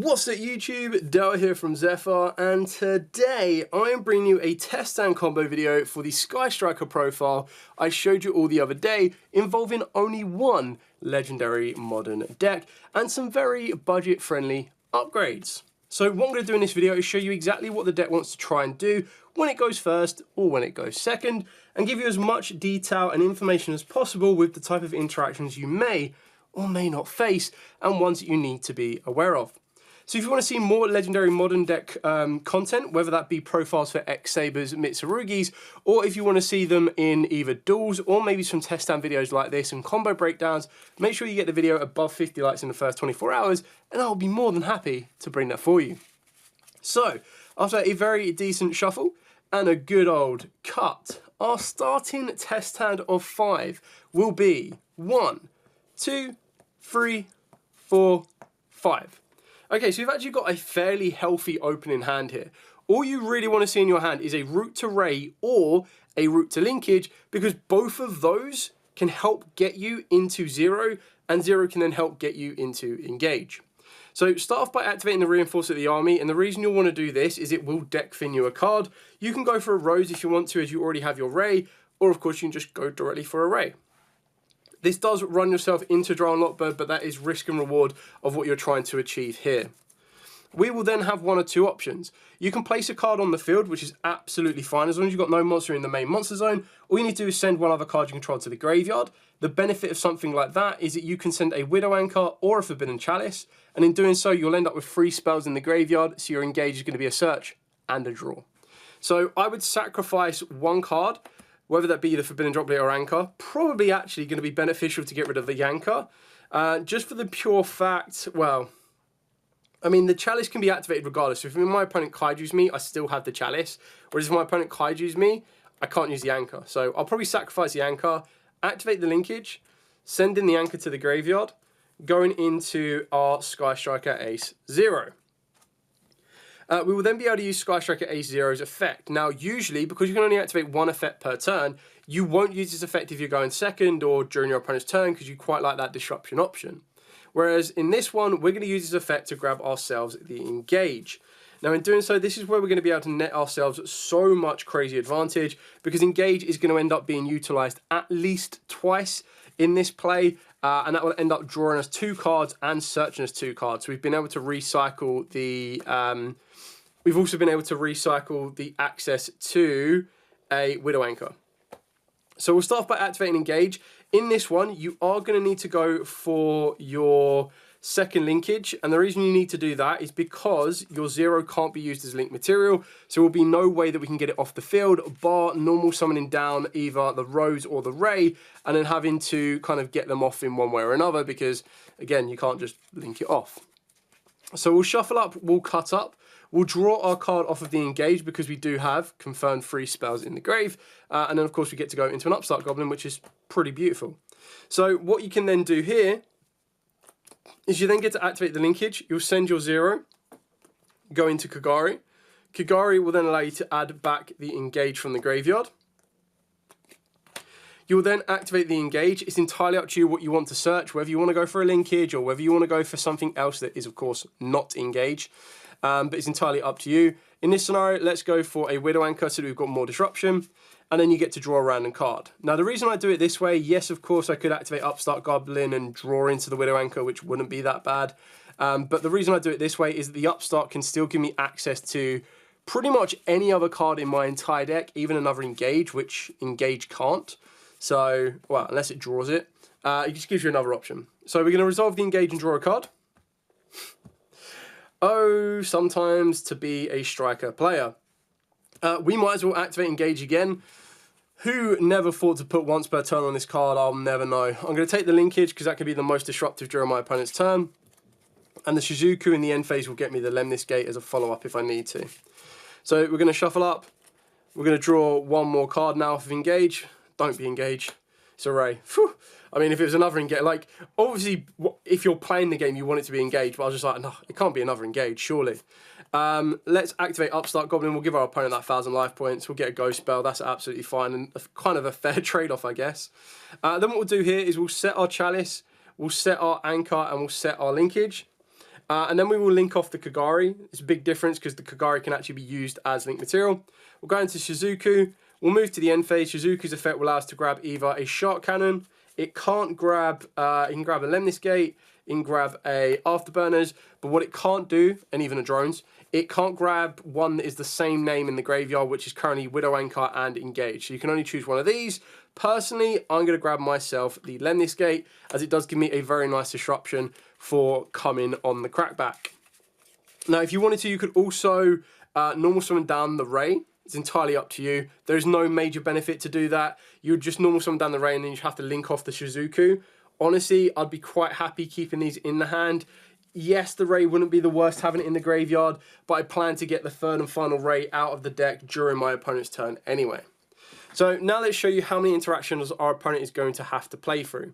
What's up YouTube, Dale here from Zephyr, and today I am bringing you a test stand combo video for the Sky Striker profile I showed you all the other day, involving only one legendary modern deck and some very budget friendly upgrades. So what I'm going to do in this video is show you exactly what the deck wants to try and do when it goes first or when it goes second, and give you as much detail and information as possible with the type of interactions you may or may not face and ones that you need to be aware of. So if you want to see more legendary modern deck content, whether that be profiles for X-Sabers, Mitsurugis, or if you want to see them in either duels or maybe some test stand videos like this and combo breakdowns, make sure you get the video above 50 likes in the first 24 hours and I'll be more than happy to bring that for you. So after a very decent shuffle and a good old cut, our starting test stand of 5 will be 1, 2, 3, 4, 5. Okay, so you've actually got a fairly healthy opening hand here. All you really want to see in your hand is a route to Ray or a route to linkage, because both of those can help get you into 0, and 0 can then help get you into engage. So start off by activating the Reinforce of the Army, and the reason you'll want to do this is it will deck fin you a card. You can go for a Rose if you want to, as you already have your Ray, or of course you can just go directly for a Ray. This does run yourself into Draw and Lockbird, but that is risk and reward of what you're trying to achieve here. We will then have one or two options. You can place a card on the field, which is absolutely fine. As long as you've got no monster in the main monster zone, all you need to do is send one other card you control to the graveyard. The benefit of something like that is that you can send a Widow Anchor or a Forbidden Chalice, and in doing so, you'll end up with 3 spells in the graveyard, so your engage is going to be a search and a draw. So I would sacrifice one card, whether that be the Forbidden Droplet or Anchor. Probably actually going to be beneficial to get rid of the Anchor, just for the pure fact, well, I mean, the Chalice can be activated regardless. So if my opponent Kaiju's me, I still have the Chalice. Whereas if my opponent Kaiju's me, I can't use the Anchor. So I'll probably sacrifice the Anchor, activate the linkage, send in the Anchor to the graveyard, going into our Sky Striker Ace 0. We will then be able to use Sky Striker Ace 0's effect. Now, usually, because you can only activate one effect per turn, you won't use this effect if you're going second or during your opponent's turn, because you quite like that disruption option. Whereas in this one, we're going to use this effect to grab ourselves the engage. Now, in doing so, this is where we're going to be able to net ourselves so much crazy advantage, because engage is going to end up being utilized at least twice in this play, and that will end up drawing us 2 cards and searching us 2 cards. So we've been able to recycle the we've also been able to recycle the access to a Widow Anchor. So we'll start off by activating engage. In this one, you are going to need to go for your second linkage, and the reason you need to do that is because your 0 can't be used as link material, so there will be no way that we can get it off the field, bar normal summoning down either the Rose or the Ray, and then having to kind of get them off in one way or another, because again, you can't just link it off. So we'll shuffle up, we'll cut up, we'll draw our card off of the engage because we do have confirmed 3 spells in the grave, and then of course we get to go into an Upstart Goblin, which is pretty beautiful. So what you can then do here is you then get to activate the linkage. You'll send your 0, go into Kagari. Kagari will then allow you to add back the engage from the graveyard. You will then activate the engage. It's entirely up to you what you want to search, whether you want to go for a linkage or whether you want to go for something else that is, of course, not engage. But it's entirely up to you. In this scenario, let's go for a Widow Anchor so that we've got more disruption, and then you get to draw a random card. Now, the reason I do it this way, yes, of course, I could activate Upstart Goblin and draw into the Widow Anchor, which wouldn't be that bad. But the reason I do it this way is that the Upstart can still give me access to pretty much any other card in my entire deck, even another engage, which engage can't. So, well, unless it draws it, it just gives you another option. So we're going to resolve the engage and draw a card. Oh, sometimes to be a striker player. We might as well activate engage again. Who never thought to put once per turn on this card? I'll never know. I'm going to take the linkage because that can be the most disruptive during my opponent's turn. And the Shizuku in the end phase will get me the Lemnis Gate as a follow-up if I need to. So we're going to shuffle up. We're going to draw one more card now off of engage. Don't be engaged. It's a Ray. Whew. I mean, if it was another engage, like, obviously, if you're playing the game, you want it to be engaged, but I was just like, no, it can't be another engage, surely. Let's activate Upstart Goblin. We'll give our opponent that 1,000 life points. We'll get a Ghost Spell. That's absolutely fine, and kind of a fair trade-off, I guess. Then what we'll do here is we'll set our Chalice, we'll set our Anchor, and we'll set our Linkage. And then we will link off the Kagari. It's a big difference because the Kagari can actually be used as link material. We'll go into Shizuku. We'll move to the end phase. Shizuku's effect will allow us to grab either a Shark Cannon. It can't grab, it can grab a Lemnis Gate. It can grab a Afterburners. But what it can't do, and even a Drones, it can't grab one that is the same name in the graveyard, which is currently Widow Anchor and Engage. So you can only choose one of these. Personally, I'm going to grab myself the Lemnis Gate, as it does give me a very nice disruption for coming on the crackback. Now, if you wanted to, you could also normal summon down the Ray. It's entirely up to you. There's no major benefit to do that. You would just normal summon down the Ray and then you have to link off the Shizuku. Honestly, I'd be quite happy keeping these in the hand. Yes, the Ray wouldn't be the worst having it in the graveyard, but I plan to get the third and final Ray out of the deck during my opponent's turn anyway. So now let's show you how many interactions our opponent is going to have to play through.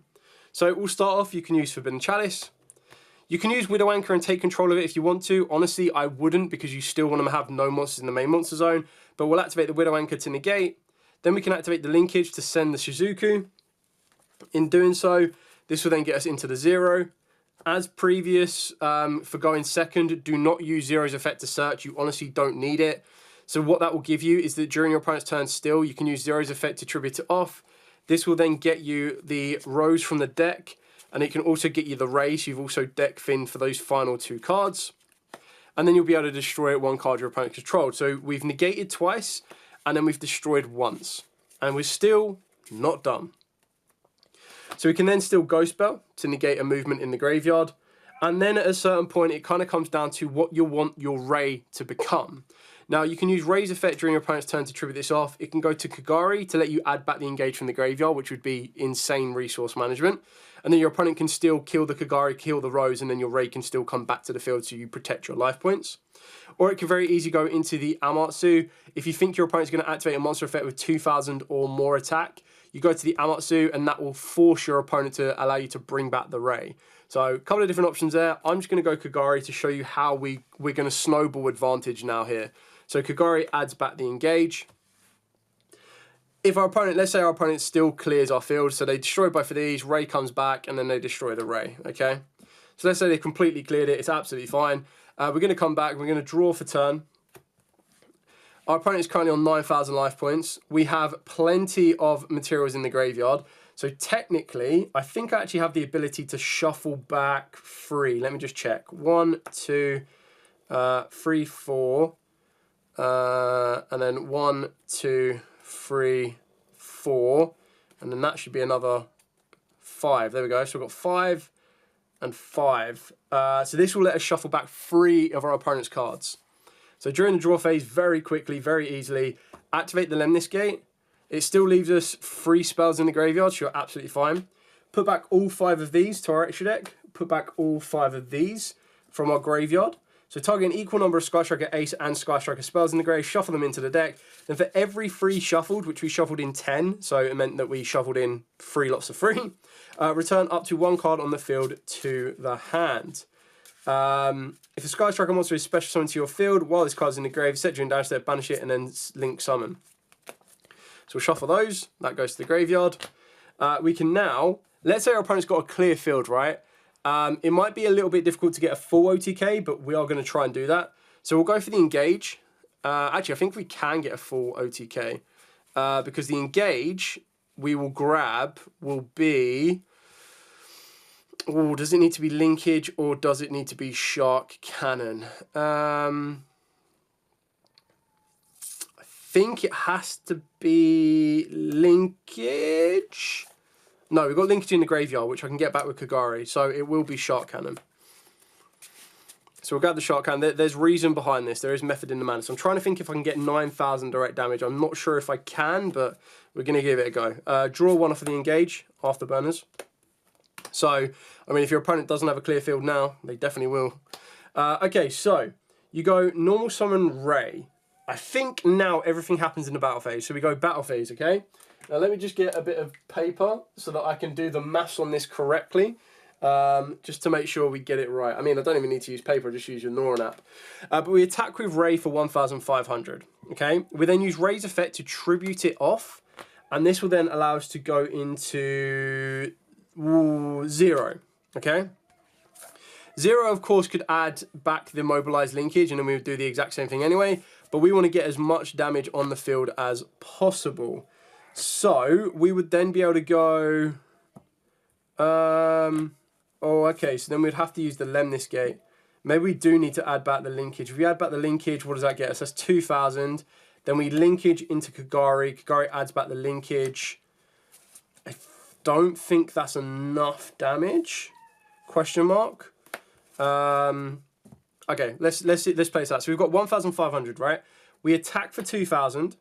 So we'll start off, you can use Forbidden Chalice. You can use Widow Anchor and take control of it if you want to. Honestly, I wouldn't, because you still want to have no monsters in the main monster zone. But we'll activate the Widow Anchor to negate. Then we can activate the linkage to send the Shizuku. In doing so, this will then get us into the 0. As previous, for going second, do not use Zero's effect to search. You honestly don't need it. So what that will give you is that during your opponent's turn still, you can use Zero's effect to tribute it off. This will then get you the Rose from the deck, and it can also get you the Ray, so you've also deck thinned for those final 2 cards. And then you'll be able to destroy one card your opponent controlled. So we've negated twice, and then we've destroyed once. And we're still not done. So we can then still Ghost Bell to negate a movement in the graveyard. And then at a certain point, it kind of comes down to what you want your Ray to become. Now, you can use Ray's effect during your opponent's turn to tribute this off. It can go to Kagari to let you add back the Engage from the graveyard, which would be insane resource management. And then your opponent can still kill the Kagari, kill the Rose, and then your Ray can still come back to the field so you protect your life points. Or it can very easily go into the Amatsu. If you think your opponent's going to activate a monster effect with 2,000 or more attack, you go to the Amatsu, and that will force your opponent to allow you to bring back the Ray. So a couple of different options there. I'm just going to go Kagari to show you how we're going to snowball advantage now here. So Kagari adds back the Engage. If our opponent, let's say our opponent still clears our field, so they destroy both of these, Ray comes back, and then they destroy the Ray, okay? So let's say they completely cleared it, it's absolutely fine. We're going to come back, we're going to draw for turn. Our opponent is currently on 9,000 life points. We have plenty of materials in the graveyard. So technically, I think I actually have the ability to shuffle back 3. Let me just check. 1, 2, 3, 4. And then 1, 2, 3, 4. And then that should be another 5. There we go. So we've got 5 and 5. So this will let us shuffle back 3 of our opponent's cards. So during the draw phase, very quickly, very easily, activate the Lemnis Gate. It still leaves us 3 spells in the graveyard, so you're absolutely fine. Put back all 5 of these to our extra deck. Put back all 5 of these from our graveyard. So target an equal number of Sky Striker Ace and Sky Striker spells in the grave, shuffle them into the deck. Then for every 3 shuffled, which we shuffled in 10, so it meant that we shuffled in 3 lots of 3, return up to 1 card on the field to the hand. If a Sky Striker monster is special summoned to your field while this card is in the grave, set during down step, banish it, and then link summon. So we'll shuffle those. That goes to the graveyard. We can now, let's say our opponent's got a clear field, right? It might be a little bit difficult to get a full OTK, but we are going to try and do that. So we'll go for the Engage. Actually, I think we can get a full OTK because the Engage we will grab will be... Oh, does it need to be Linkage or does it need to be Shark Cannon? I think it has to be Linkage. No, we've got Linkage in the graveyard, which I can get back with Kagari, so it will be Shark Cannon. So we'll grab the Shark Cannon. There's reason behind this. There is method in the mana. So I'm trying to think if I can get 9,000 direct damage. I'm not sure if I can, but we're going to give it a go. Draw 1 off of the Engage, Afterburners. So, I mean, if your opponent doesn't have a clear field now, they definitely will. Okay, so you go normal summon Ray. I think now everything happens in the battle phase. So we go battle phase, okay? Now let me just get a bit of paper so that I can do the maths on this correctly. Just to make sure we get it right. I mean, I don't even need to use paper, just use your Noran app. But we attack with Ray for 1,500, okay? We then use Ray's effect to tribute it off. And this will then allow us to go into... 0, okay? 0, of course, could add back the mobilized linkage, and then we would do the exact same thing anyway. But we want to get as much damage on the field as possible. So we would then be able to go... oh, okay, so then we'd have to use the Lemnis Gate. Maybe we do need to add back the linkage. If we add back the linkage, what does that get us? That's 2,000. Then we linkage into Kagari. Kagari adds back the linkage. I don't think that's enough damage. Question mark. Okay, let's place that. So we've got 1,500, right? We attack for 2,000.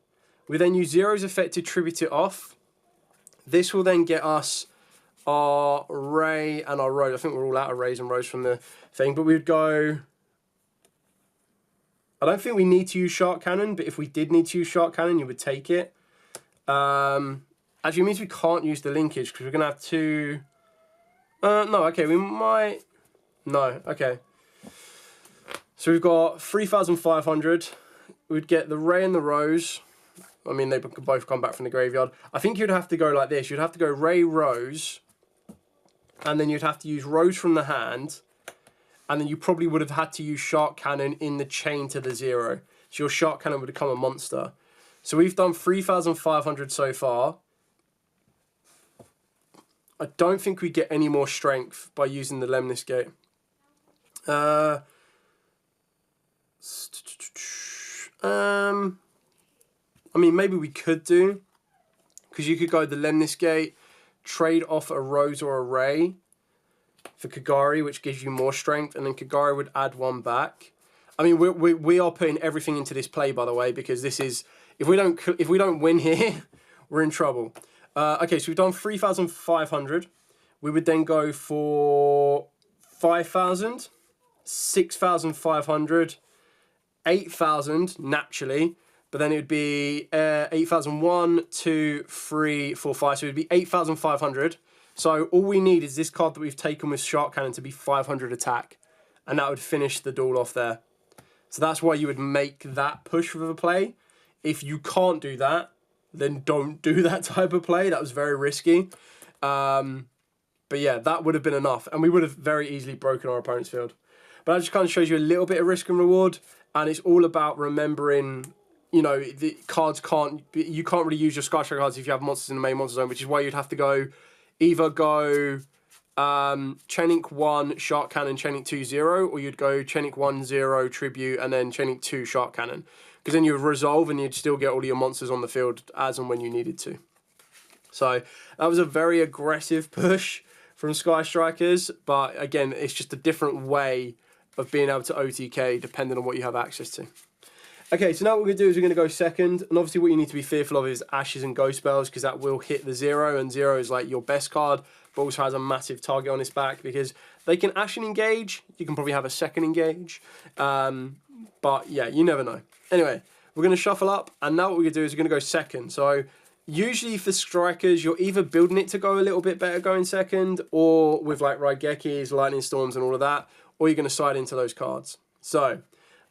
We then use Zero's effect to tribute it off. This will then get us our Ray and our Rose. I think we're all out of Rays and Rose from the thing, but we would go... I don't think we need to use Shark Cannon, but if we did need to use Shark Cannon, you would take it. Actually, it means we can't use the linkage because we're going to have to... no, okay, we might... No, okay. So we've got 3,500. We'd get the Ray and the Rose. I mean, they could both come back from the graveyard. I think you'd have to go like this. You'd have to go Ray, Rose, and then you'd have to use Rose from the hand, and then you probably would have had to use Shark Cannon in the chain to the 0. So your Shark Cannon would become a monster. So we've done 3,500 so far. I don't think we get any more strength by using the Lemnis Gate. I mean, maybe we could do, because you could go the Lemnis Gate, trade off a Rose or a Ray for Kagari, which gives you more strength, and then Kagari would add 1 back. I mean, we are putting everything into this play, by the way, because this is, if we don't win here, we're in trouble. Okay, so we've done 3,500. We would then go for 5,000, 6,500, 8,000 naturally, but then it would be 8,001, 2, 3, 4, 5. So it would be 8,500. So all we need is this card that we've taken with Shark Cannon to be 500 attack, and that would finish the duel off there. So that's why you would make that push with a play. If you can't do that, then don't do that type of play. That was very risky. But yeah, that would have been enough, and we would have very easily broken our opponent's field. But that just kind of shows you a little bit of risk and reward, and it's all about remembering, you know, the cards you can't really use your Sky Striker cards if you have monsters in the main monster zone, which is why you'd have to go, either go Chaining 1, Shark Cannon, Chaining 2, 0, or you'd go Chaining 1, 0, Tribute, and then Chaining 2, Shark Cannon. Because then you would resolve and you'd still get all of your monsters on the field as and when you needed to. So that was a very aggressive push from Sky Strikers, but again, it's just a different way of being able to OTK depending on what you have access to. Okay, so now what we're going to do is we're going to go second, and obviously what you need to be fearful of is Ashes and Ghost Spells, because that will hit the 0, and 0 is like your best card, but also has a massive target on its back, because they can Ash and engage, you can probably have a second engage, but yeah, you never know. Anyway, we're going to shuffle up, and now what we're going to do is we're going to go second. So usually for strikers, you're either building it to go a little bit better going second, or with like Raigekis, Lightning Storms and all of that, or you're going to side into those cards. So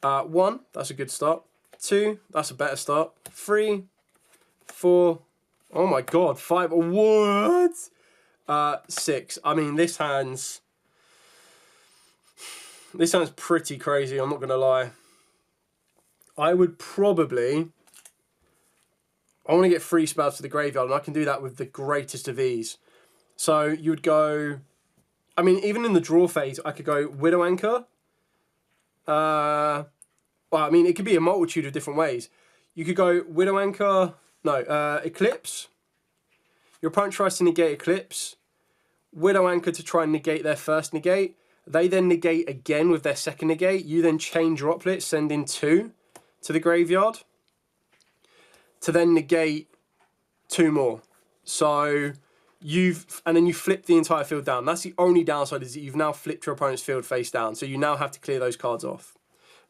1, that's a good start. 2, that's a better start. 3, 4, oh my god, 5, what? 6, I mean, this hand's pretty crazy, I'm not going to lie. I would probably... I want to get 3 spells to the graveyard, and I can do that with the greatest of ease. So you would go... I mean, even in the draw phase, I could go Widow Anchor. Well, I mean, it could be a multitude of different ways. You could go Widow Anchor... No, Eclipse. Your opponent tries to negate Eclipse. Widow Anchor to try and negate their first negate. They then negate again with their second negate. You then chain Droplet, send in 2 to the graveyard to then negate 2 more. So and then you flip the entire field down. That's the only downside, is that you've now flipped your opponent's field face down. So you now have to clear those cards off.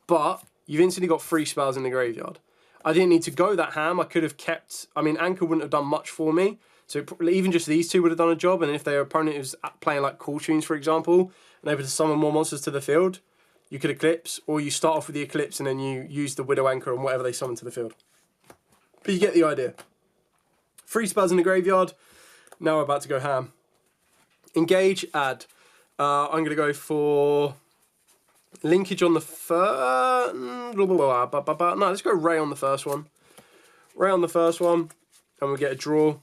But you've instantly got 3 spells in the graveyard. I didn't need to go that ham. I could have kept... I mean, Anchor wouldn't have done much for me. So even just these 2 would have done a job. And if their opponent was playing like Cool Tunes, for example, and able to summon more monsters to the field, you could Eclipse, or you start off with the Eclipse and then you use the Widow Anchor on whatever they summon to the field. But you get the idea. 3 spells in the graveyard. Now we're about to go ham. Engage, add. I'm going to go for linkage on the first. No, let's go Ray on the first one. Ray on the first one, and we'll get a draw.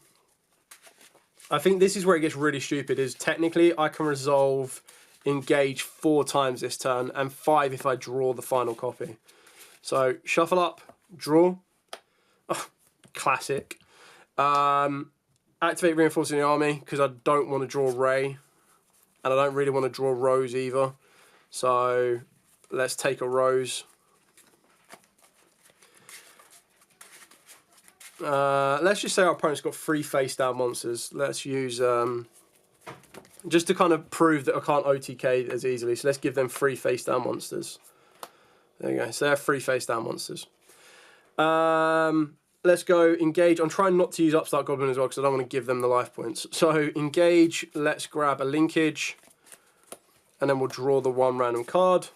I think this is where it gets really stupid, is technically I can resolve engage 4 times this turn, and 5 if I draw the final copy. So, shuffle up, draw. Oh, classic. Activate Reinforcing the Army, because I don't want to draw Ray. And I don't really want to draw Rose either. So, let's take a Rose. Let's just say our opponent's got 3 face-down monsters. Let's use, just to kind of prove that I can't OTK as easily. So let's give them 3 face-down monsters. There you go. So they have 3 face-down monsters. Let's go engage. I'm trying not to use Upstart Goblin as well because I don't want to give them the life points. So engage. Let's grab a linkage. And then we'll draw the 1 random card.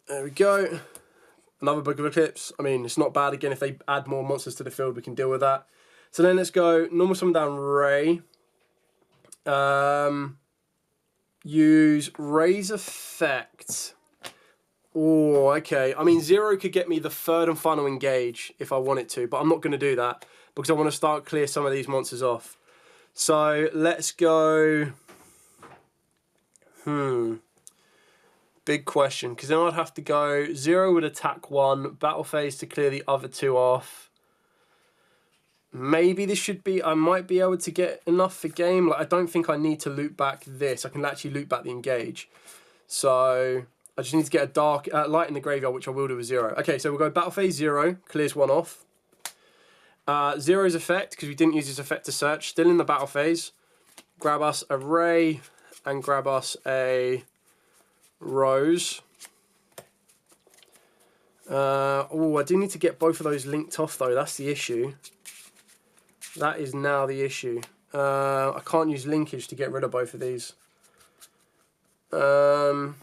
There we go. Another Book of Eclipse. I mean, it's not bad. Again, if they add more monsters to the field, we can deal with that. So then let's go normal summon down Ray. Use Ray's effect. Oh, okay. I mean, 0 could get me the 3rd and final engage if I want it to, but I'm not going to do that because I want to start clear some of these monsters off. So let's go. Big question, because then I'd have to go 0 would attack 1, battle phase to clear the other 2 off. Maybe this should be, I might be able to get enough for game. Like, I don't think I need to loop back this. I can actually loop back the engage. So I just need to get a dark light in the graveyard, which I will do with 0. Okay, so we'll go battle phase 0, clears 1 off. 0's effect, because we didn't use his effect to search, still in the battle phase. Grab us a Ray and grab us a Rose. Oh, I do need to get both of those linked off though. That's the issue. That is now the issue. I can't use linkage to get rid of both of these. Because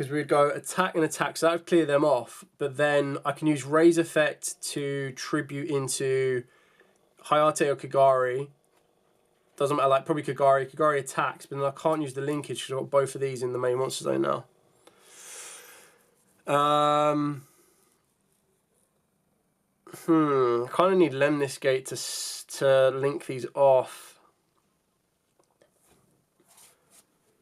we would go attack and attack, so that would clear them off. But then I can use Ray's effect to tribute into Hayate or Kagari. Doesn't matter, like probably Kagari. Kagari attacks, but then I can't use the linkage because I've got both of these in the main monster zone now. I kind of need Lemnis Gate to link these off.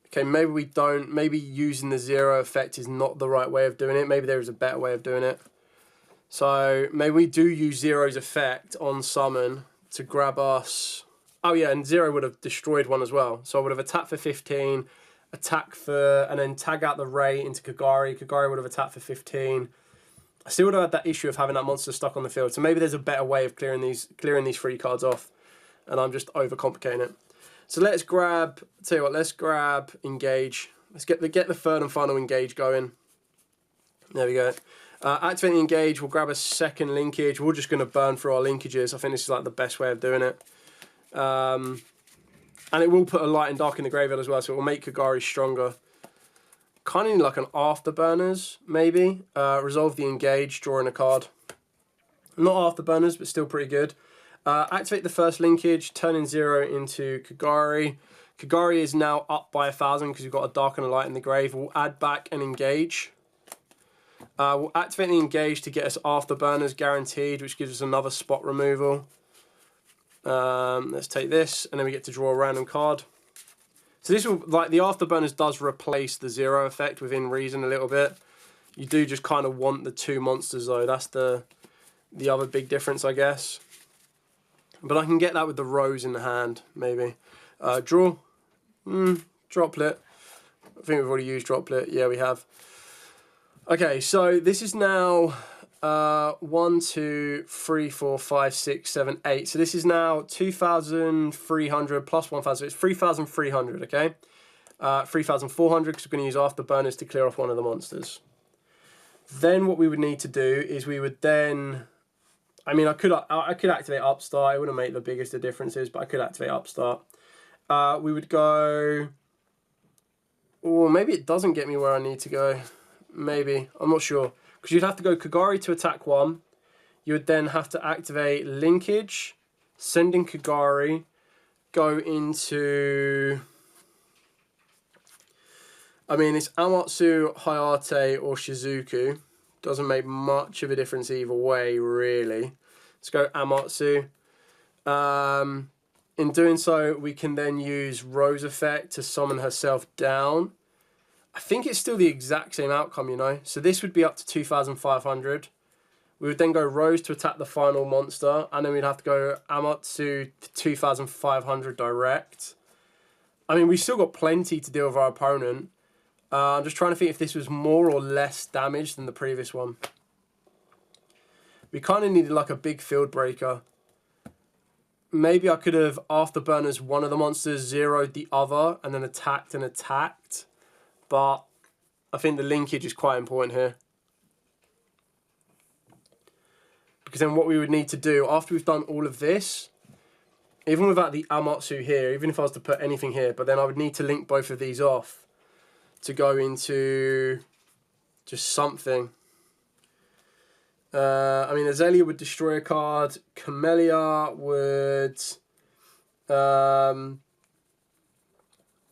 Okay, maybe we don't. Maybe using the 0 effect is not the right way of doing it. Maybe there is a better way of doing it. So maybe we do use 0's effect on summon to grab us. Oh yeah, and 0 would have destroyed 1 as well. So I would have attacked for 15, attack for, and then tag out the Ray into Kagari. Kagari would have attacked for 15. I still would have had that issue of having that monster stuck on the field. So maybe there's a better way of clearing these 3 cards off, and I'm just overcomplicating it. So let's grab. Tell you what, let's grab engage. Let's get the 3rd and final engage going. There we go. Activate the engage. We'll grab a 2nd linkage. We're just going to burn through our linkages. I think this is like the best way of doing it. And it will put a light and dark in the graveyard as well, so it will make Kagari stronger. Kind of need like an afterburners, maybe. Resolve the engage, drawing a card. Not afterburners, but still pretty good. Activate the 1st linkage, turning 0 into Kagari. Kagari is now up by 1,000 because we've got a dark and a light in the grave. We'll add back an engage. We'll activate the engage to get us afterburners guaranteed, which gives us another spot removal. Let's take this, and then we get to draw a random card. So this will, like, the afterburners does replace the 0 effect within reason a little bit. You do just kind of want the 2 monsters though. That's the other big difference, I guess. But I can get that with the Rose in the hand, maybe. Draw. Droplet. I think we've already used Droplet. Yeah, we have. Okay, so this is now 1, 2, 3, 4, 5, 6, 7, 8. So this is now 2,300 plus 1,000. It's 3,300, okay? 3,400 because we're going to use afterburners to clear off one of the monsters. Then what we would need to do is we would then... I mean, I could activate Upstart. It wouldn't make the biggest of differences, but I could activate Upstart. We would go... Or maybe it doesn't get me where I need to go. Maybe. I'm not sure. Because you'd have to go Kagari to attack 1. You would then have to activate Linkage, send in Kagari, go into... I mean, it's Amatsu, Hayate, or Shizuku. Doesn't make much of a difference either way, really. Let's go Amatsu. In doing so, we can then use Rose Effect to summon herself down. I think it's still the exact same outcome, you know. So this would be up to 2,500. We would then go Rose to attack the final monster, and then we'd have to go Amatsu to 2,500 direct. I mean, we've still got plenty to deal with our opponent. I'm just trying to think if this was more or less damage than the previous one. We kind of needed like a big field breaker. Maybe I could have afterburners one of the monsters, zeroed the other, and then attacked and attacked. But I think the linkage is quite important here. Because then what we would need to do, after we've done all of this, even without the Amatsu here, even if I was to put anything here, but then I would need to link both of these off to go into just something. I mean, Azalea would destroy a card. Camellia would... I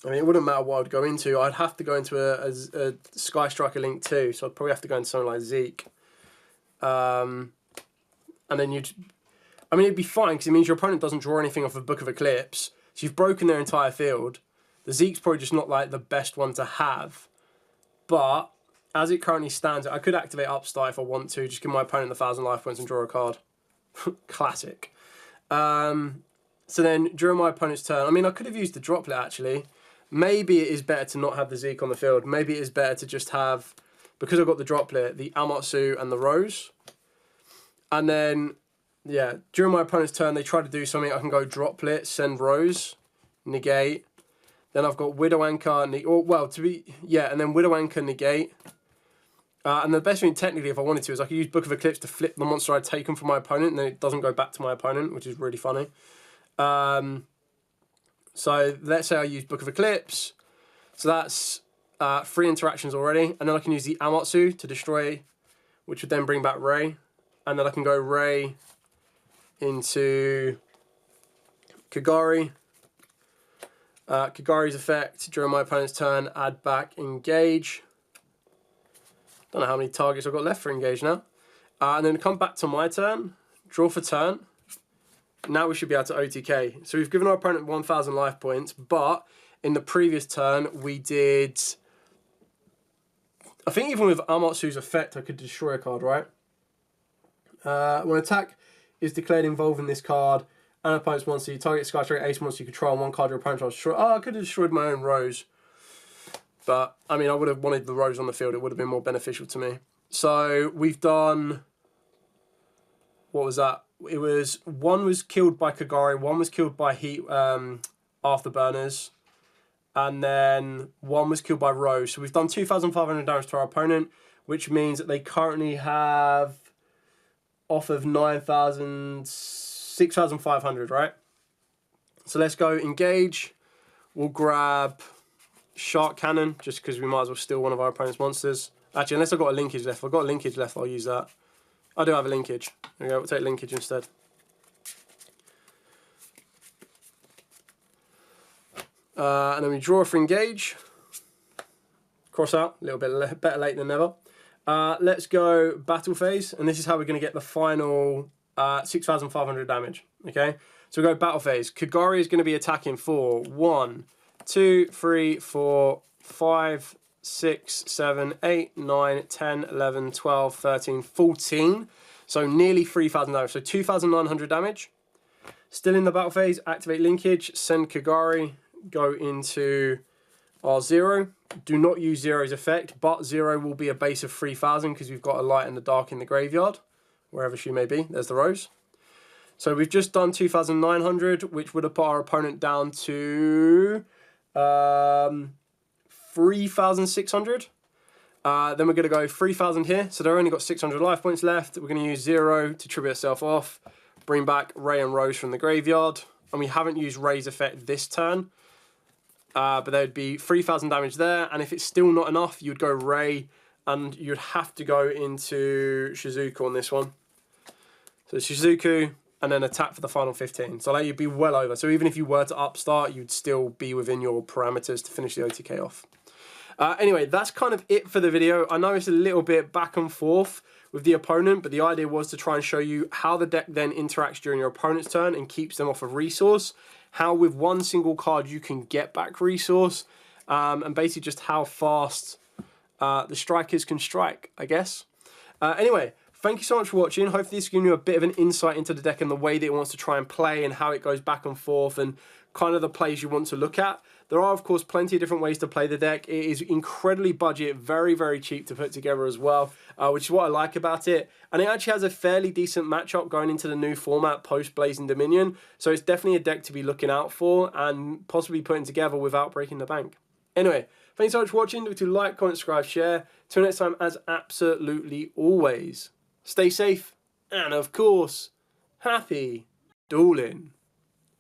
mean, it wouldn't matter what I'd go into. I'd have to go into a Sky Striker Link too, so I'd probably have to go into something like Zeke. And then you'd... I mean, it'd be fine, because it means your opponent doesn't draw anything off of Book of Eclipse, so you've broken their entire field. The Zeke's probably just not like the best one to have. But as it currently stands, I could activate Upstart if I want to, just give my opponent 1,000 life points and draw a card. Classic. So then during my opponent's turn, I mean, I could have used the Droplet actually. Maybe it is better to not have the Zeke on the field. Maybe it is better to just have, because I've got the Droplet, the Amatsu and the Rose. And then, yeah, during my opponent's turn, they try to do something. I can go Droplet, send Rose, negate. Then I've got Widow Anchor, and then Widow Anchor, negate. And the best thing, technically, if I wanted to, is I could use Book of Eclipse to flip the monster I'd taken from my opponent, and then it doesn't go back to my opponent, which is really funny. So let's say I use Book of Eclipse. So that's 3 interactions already. And then I can use the Amatsu to destroy, which would then bring back Ray. And then I can go Ray into Kagari. Kagari's effect during my opponent's turn, add back Engage. Don't know how many targets I've got left for Engage now. And then come back to my turn, draw for turn. Now we should be able to OTK. So we've given our opponent 1,000 life points, but in the previous turn we did... I think even with Amatsu's effect I could destroy a card, right? When attack is declared involving this card, and opponent's monster, you target Sky Striker Ace monster you control, and one card your opponent tries to destroy. Oh, I could have destroyed my own Rose. But, I mean, I would have wanted the Rose on the field. It would have been more beneficial to me. So, we've done... What was that? It was... One was killed by Kagari, one was killed by Afterburners, and then one was killed by Rose. So, we've done 2,500 damage to our opponent, which means that they currently have off of 9,000... 6,500, right? So let's go Engage. We'll grab Shark Cannon, just because we might as well steal one of our opponent's monsters. Actually, unless I've got a linkage left. If I've got a linkage left, I'll use that. I do have a linkage. There we go, we'll take linkage instead. And then we draw for Engage. Cross out, a little bit better late than never. Let's go Battle Phase, and this is how we're going to get the final 6,500 damage. Okay, so we go Battle Phase. Kagari is going to be attacking for 1, 2, 3, 4, 5, 6, 7, 8, 9, 10, 11, 12, 13, 14. So nearly 3,000 damage. So 2,900 damage. Still in the Battle Phase, activate Linkage, send Kagari, go into our Zero. Do not use Zero's effect, but Zero will be a base of 3,000 because we've got a light and a dark in the graveyard, wherever she may be. There's the Rose. So we've just done 2,900, which would have put our opponent down to 3,600. Then we're going to go 3,000 here. So they've only got 600 life points left. We're going to use Zero to tribute itself off. Bring back Ray and Rose from the graveyard. And we haven't used Ray's effect this turn. But there would be 3,000 damage there. And if it's still not enough, you'd go Ray. And you'd have to go into Shizuku on this one. So Shizuku, and then attack for the final 15. So like you'd be well over. So even if you were to upstart, you'd still be within your parameters to finish the OTK off. Anyway, that's kind of it for the video. I know it's a little bit back and forth with the opponent, but the idea was to try and show you how the deck then interacts during your opponent's turn and keeps them off of resource, how with one single card you can get back resource, and basically just how fast the strikers can strike, I guess. Anyway, thank you so much for watching. Hopefully this has given you a bit of an insight into the deck and the way that it wants to try and play and how it goes back and forth and kind of the plays you want to look at. There are, of course, plenty of different ways to play the deck. It is incredibly budget, very, very cheap to put together as well, which is what I like about it. And it actually has a fairly decent matchup going into the new format post-Blazing Dominion. So it's definitely a deck to be looking out for and possibly putting together without breaking the bank. Anyway, thanks so much for watching. Do like, comment, subscribe, share. Till next time, as absolutely always, stay safe and, of course, happy dueling.